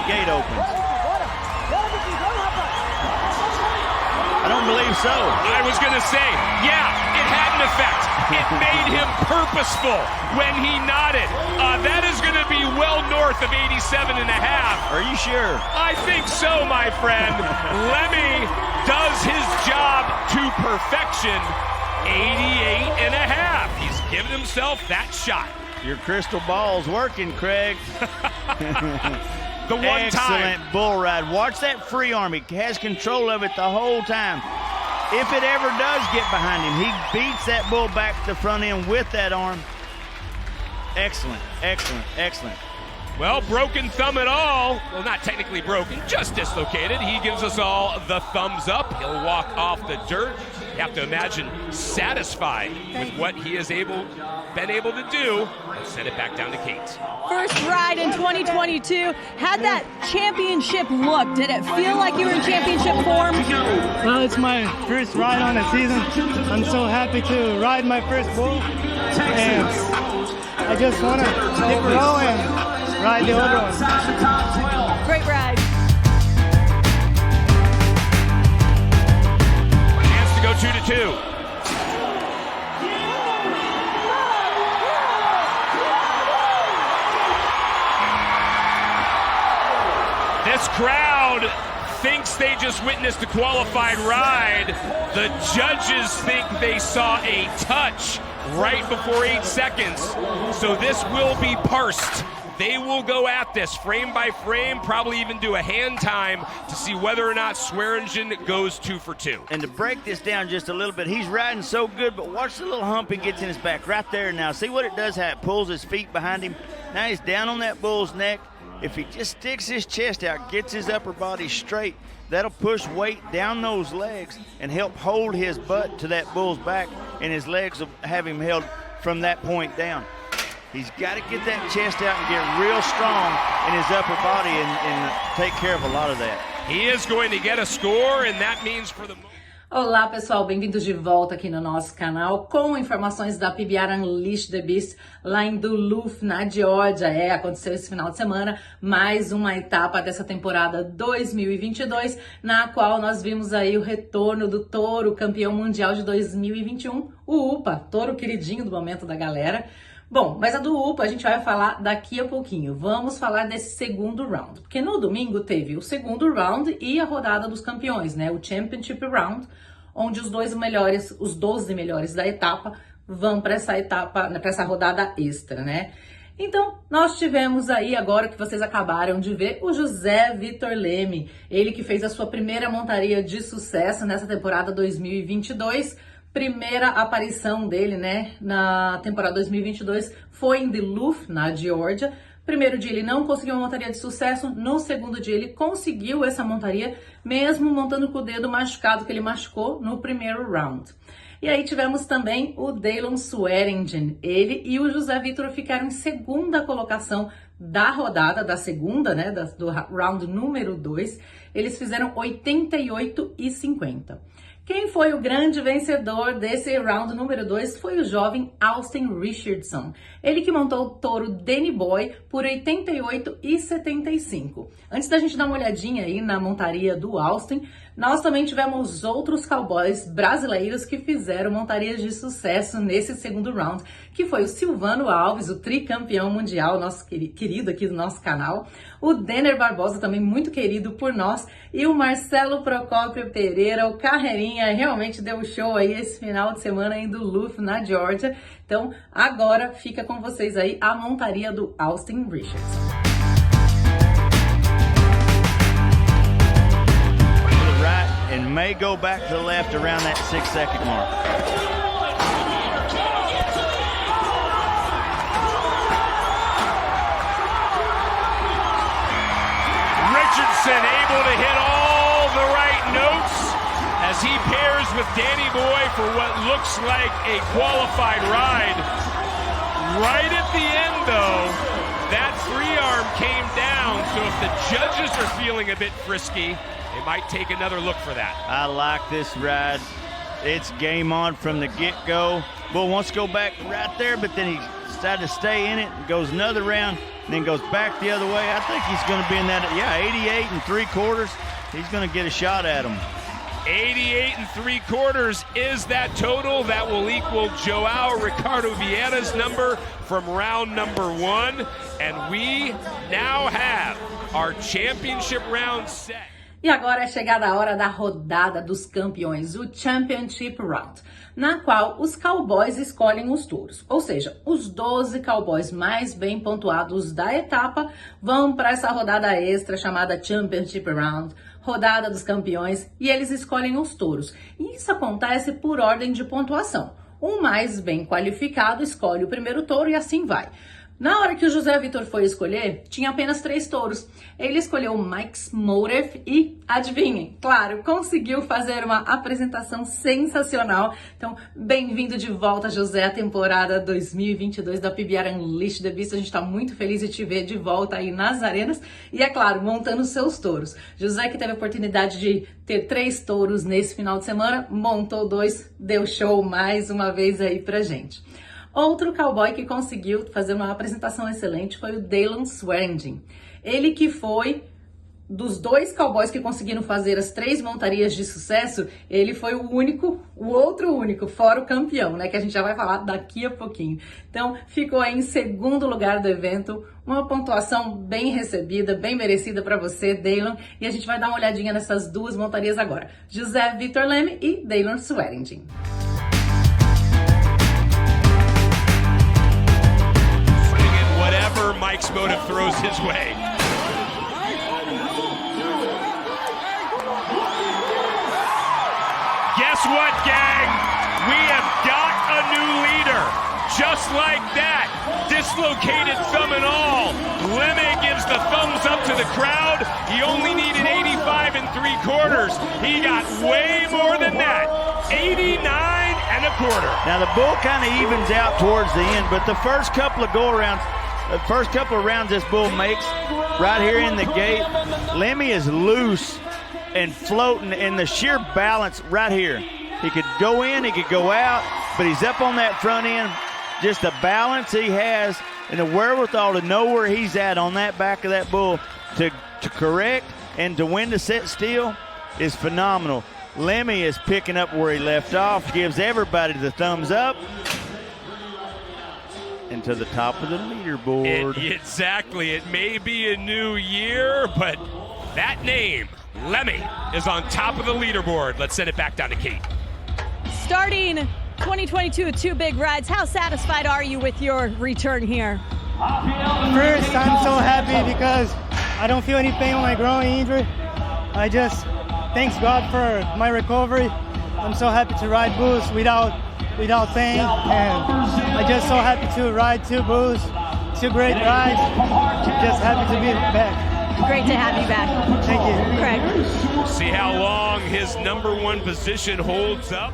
gate opens. I don't believe so. I was going to say, yeah, it had an effect. It made him purposeful when he nodded. That is going to be well north of 87.5. Are you sure? I think so, my friend. Leme does his job to perfection. 88.5. He's given himself that shot. Your crystal ball's working, Craig. The one Excellent bull ride. Watch that free arm. He has control of it the whole time. If it ever does get behind him, he beats that bull back to the front end with that arm. Excellent, excellent, excellent. Well, broken thumb at all. Well, not technically broken, just dislocated. He gives us all the thumbs up. He'll walk off the dirt. You have to imagine satisfied with what he has been able to do. Let's send it back down to Kate. First ride in 2022. Had that championship look? Did it feel like you were in championship form? Well, it's my first ride on the season. I'm so happy to ride my first bull. And I just want to hit row and ride the other one. Great ride. Chance to go 2-2. This crowd thinks they just witnessed a qualified ride. The judges think they saw a touch right before 8 seconds. So this will be parsed. They will go at this frame by frame, probably even do a hand time to see whether or not Swearingen goes 2 for 2. And to break this down just a little bit, he's riding so good, but watch the little hump he gets in his back right there now. See what it does, how it pulls his feet behind him? Now he's down on that bull's neck. If he just sticks his chest out, gets his upper body straight, that'll push weight down those legs and help hold his butt to that bull's back, and his legs will have him held from that point down. He's got to get that chest out and get real strong in his upper body and take care of a lot of that. He is going to get a score, and that means for the... Olá pessoal, bem-vindos de volta aqui no nosso canal com informações da PBR Unleash The Beast lá em Duluth, na Geórgia. Aconteceu esse final de semana mais uma etapa dessa temporada 2022, na qual nós vimos aí o retorno do touro campeão mundial de 2021, o UPA, touro queridinho do momento da galera. Bom, mas a do UPA a gente vai falar daqui a pouquinho. Vamos falar desse segundo round, porque no domingo teve o segundo round e a rodada dos campeões, né? O Championship Round, onde os 12 melhores da etapa vão para essa etapa, para essa rodada extra, né? Então, nós tivemos aí, agora que vocês acabaram de ver, o José Vitor Leme, ele que fez a sua primeira montaria de sucesso nessa temporada 2022. Primeira aparição dele, né, na temporada 2022 foi em Duluth, na Geórgia. Primeiro dia ele não conseguiu uma montaria de sucesso, no segundo dia ele conseguiu essa montaria, mesmo montando com o dedo machucado que ele machucou no primeiro round. E aí tivemos também o Daylon Swearingen. Ele e o José Vitor ficaram em segunda colocação da rodada, da segunda, né, do round número 2. Eles fizeram 88,50. Quem foi o grande vencedor desse round número 2 foi o jovem Austin Richardson. Ele que montou o touro Danny Boy por 88,75. Antes da gente dar uma olhadinha aí na montaria do Austin, nós também tivemos outros cowboys brasileiros que fizeram montarias de sucesso nesse segundo round, que foi o Silvano Alves, o tricampeão mundial, nosso querido aqui do nosso canal, o Denner Barbosa, também muito querido por nós, e o Marcelo Procópio Pereira, o Carrerinha, realmente deu show aí esse final de semana em Duluth, na Geórgia. Então, agora fica com vocês aí a montaria do Austin Richardson. And may go back to the left around that 6-second mark. Richardson able to hit all the right notes as he pairs with Danny Boy for what looks like a qualified ride. Right at the end though, that free arm came down, so if the judges are feeling a bit frisky, they might take another look for that. I like this ride. It's game on from the get-go. Bull wants to go back right there, but then he decided to stay in it and goes another round. and then goes back the other way. I think he's going to be in that, 88 3/4. He's going to get a shot at him. 88 3/4 is that total. That will equal João Ricardo Vieira's number from round number 1. And we now have our championship round set. E agora é chegada a hora da rodada dos campeões, o Championship Round, na qual os cowboys escolhem os touros. Ou seja, os 12 cowboys mais bem pontuados da etapa vão para essa rodada extra chamada Championship Round, rodada dos campeões, e eles escolhem os touros. E isso acontece por ordem de pontuação. O mais bem qualificado escolhe o primeiro touro e assim vai. Na hora que o José Vitor foi escolher, tinha apenas 3 touros. Ele escolheu Mike's Motive e, adivinhem, claro, conseguiu fazer uma apresentação sensacional. Então, bem-vindo de volta, José, à temporada 2022 da PBR Unleash The Beast. A gente está muito feliz de te ver de volta aí nas arenas e, é claro, montando seus touros. José, que teve a oportunidade de ter 3 touros nesse final de semana, montou 2, deu show mais uma vez aí pra gente. Outro cowboy que conseguiu fazer uma apresentação excelente foi o Daylon Swearingen. Ele que foi, dos 2 cowboys que conseguiram fazer as 3 montarias de sucesso, ele foi o outro único, fora o campeão, né? Que a gente já vai falar daqui a pouquinho. Então, ficou aí em segundo lugar do evento, uma pontuação bem recebida, bem merecida para você, Daylon. E a gente vai dar uma olhadinha nessas 2 montarias agora. José Vitor Leme e Daylon Swearingen. Whatever Mike's Motive throws his way. Guess what, gang? We have got a new leader. Just like that, dislocated thumb and all. Leme gives the thumbs up to the crowd. He only needed 85 3/4. He got way more than that. 89 1/4. Now the bull kind of evens out towards the end, but the first couple of go-arounds, the first couple of rounds this bull makes right here in the gate, Leme is loose and floating in the sheer balance right here. He could go in, he could go out, but he's up on that front end. Just the balance he has and the wherewithal to know where he's at on that back of that bull to correct and to win the set still is phenomenal. Leme is picking up where he left off, gives everybody the thumbs up. And to the top of the leaderboard. Exactly. It may be a new year, but that name, Leme, is on top of the leaderboard. Let's send it back down to Kate. Starting 2022 with 2 big rides, how satisfied are you with your return here? First, I'm so happy because I don't feel any pain on my groin injury. I just thanks God for my recovery. I'm so happy to ride bulls without pain, and I'm just so happy to ride 2 bulls, 2 great rides. Just happy to be back. Great to have you back. Thank you. Craig. We'll see how long his number 1 position holds up.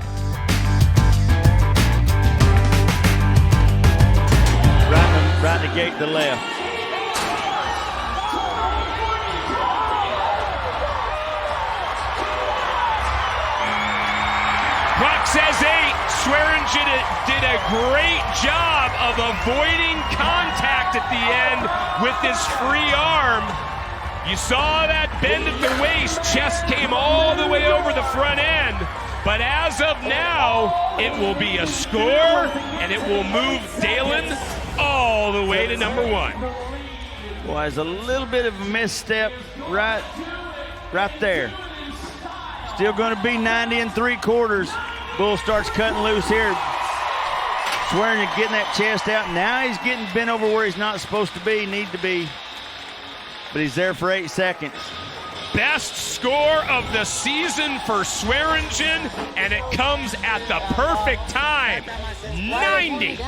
Right in the gate to the left. Clock says 8. Swearingen did a great job of avoiding contact at the end with his free arm. You saw that bend at the waist. Chest came all the way over the front end. But as of now, it will be a score, and it will move Daylon all the way to number 1. Well, there's a little bit of a misstep right there. Still going to be 90 3/4. Bull starts cutting loose here. Swearingen getting that chest out. Now he's getting bent over where he's not supposed to be, need to be. But he's there for 8 seconds. Best score of the season for Swearingen, and it comes at the perfect time. 90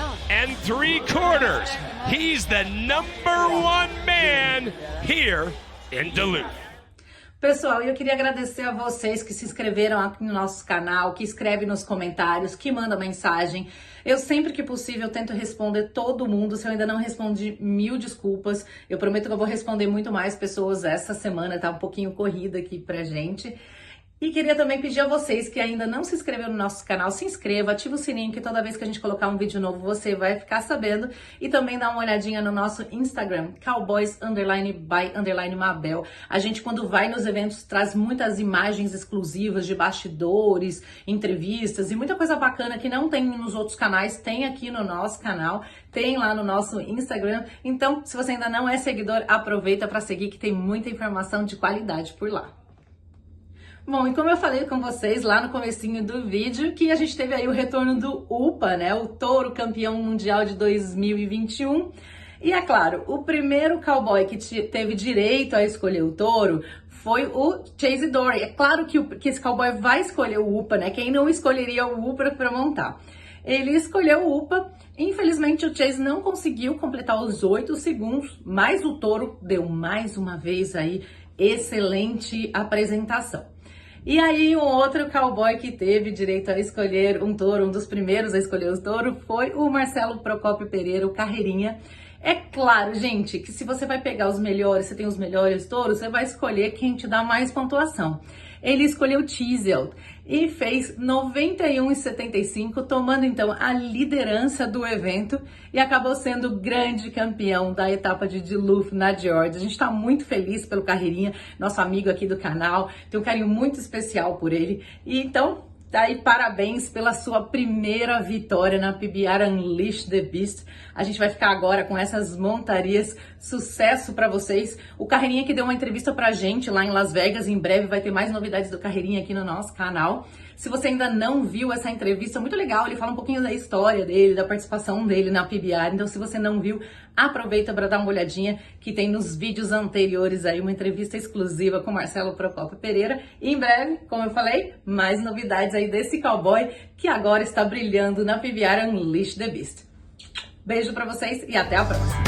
3/4. He's the number 1 man here in Duluth. Pessoal, eu queria agradecer a vocês que se inscreveram aqui no nosso canal, que escrevem nos comentários, que mandam mensagem. Eu sempre que possível tento responder todo mundo. Se eu ainda não respondi, 1000 desculpas. Eu prometo que eu vou responder muito mais pessoas essa semana, tá um pouquinho corrida aqui pra gente. E queria também pedir a vocês que ainda não se inscreveram no nosso canal, se inscreva, ativa o sininho que toda vez que a gente colocar um vídeo novo você vai ficar sabendo. E também dá uma olhadinha no nosso Instagram, Cowboys_by_Mabel. A gente, quando vai nos eventos, traz muitas imagens exclusivas de bastidores, entrevistas e muita coisa bacana que não tem nos outros canais, tem aqui no nosso canal, tem lá no nosso Instagram. Então, se você ainda não é seguidor, aproveita para seguir que tem muita informação de qualidade por lá. Bom, e como eu falei com vocês lá no comecinho do vídeo, que a gente teve aí o retorno do UPA, né? O touro campeão mundial de 2021. E é claro, o primeiro cowboy que teve direito a escolher o touro foi o Chase Dory. É claro que esse cowboy vai escolher o UPA, né? Quem não escolheria o UPA para montar? Ele escolheu o UPA. Infelizmente, o Chase não conseguiu completar os 8 segundos, mas o touro deu mais uma vez aí excelente apresentação. E aí, um outro cowboy que teve direito a escolher um touro, um dos primeiros a escolher o touro, foi o Marcelo Procópio Pereira, o Carrerinha. É claro, gente, que se você vai pegar os melhores, você tem os melhores touros, você vai escolher quem te dá mais pontuação. Ele escolheu Teel e fez 91,75, tomando então a liderança do evento e acabou sendo o grande campeão da etapa de Duluth na Geórgia. A gente está muito feliz pelo Carrerinha, nosso amigo aqui do canal, tem um carinho muito especial por ele. E então, daí parabéns pela sua primeira vitória na PBR Unleash The Beast. A gente vai ficar agora com essas montarias. Sucesso para vocês. O Carrerinha que deu uma entrevista pra gente lá em Las Vegas. Em breve vai ter mais novidades do Carrerinha aqui no nosso canal. Se você ainda não viu essa entrevista, muito legal. Ele fala um pouquinho da história dele, da participação dele na PBR. Então, se você não viu, aproveita para dar uma olhadinha que tem nos vídeos anteriores aí uma entrevista exclusiva com Marcelo Procópio Pereira. E em breve, como eu falei, mais novidades aí desse cowboy que agora está brilhando na PBR Unleash The Beast. Beijo para vocês e até a próxima.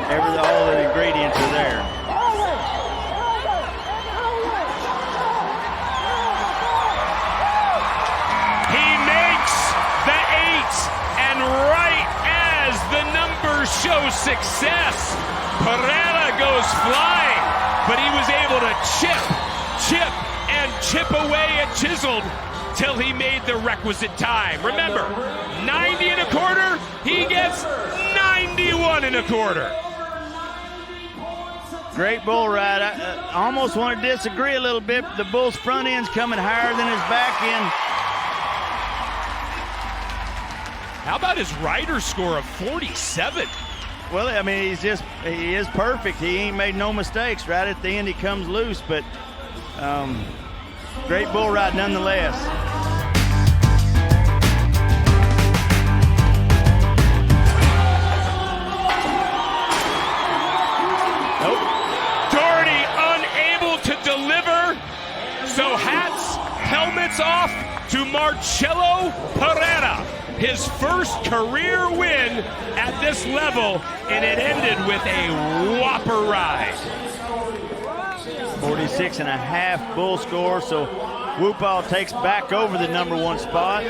All the ingredients are there. He makes the 8, and right as the numbers show success, Pereira goes flying, but he was able to chip away at Chiseled till he made the requisite time. Remember, 90 1/4, he gets 91 1/4. Great bull ride. I almost want to disagree a little bit. The bull's front end's coming higher than his back end. How about his rider score of 47? Well, I mean, he is perfect. He ain't made no mistakes. Right at the end, he comes loose, but great bull ride nonetheless. So hats, helmets off to Marcelo Pereira. His first career win at this level, and it ended with a whopper ride. 46.5 bull score, so Whoopall takes back over the #1 spot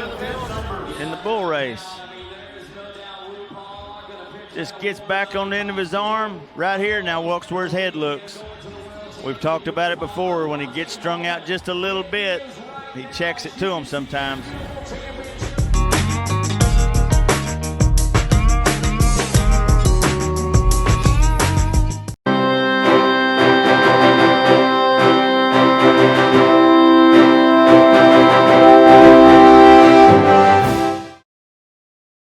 in the bull race. Just gets back on the end of his arm right here, now walks where his head looks. We've talked about it before. When he gets strung out just a little bit, he checks it to him sometimes.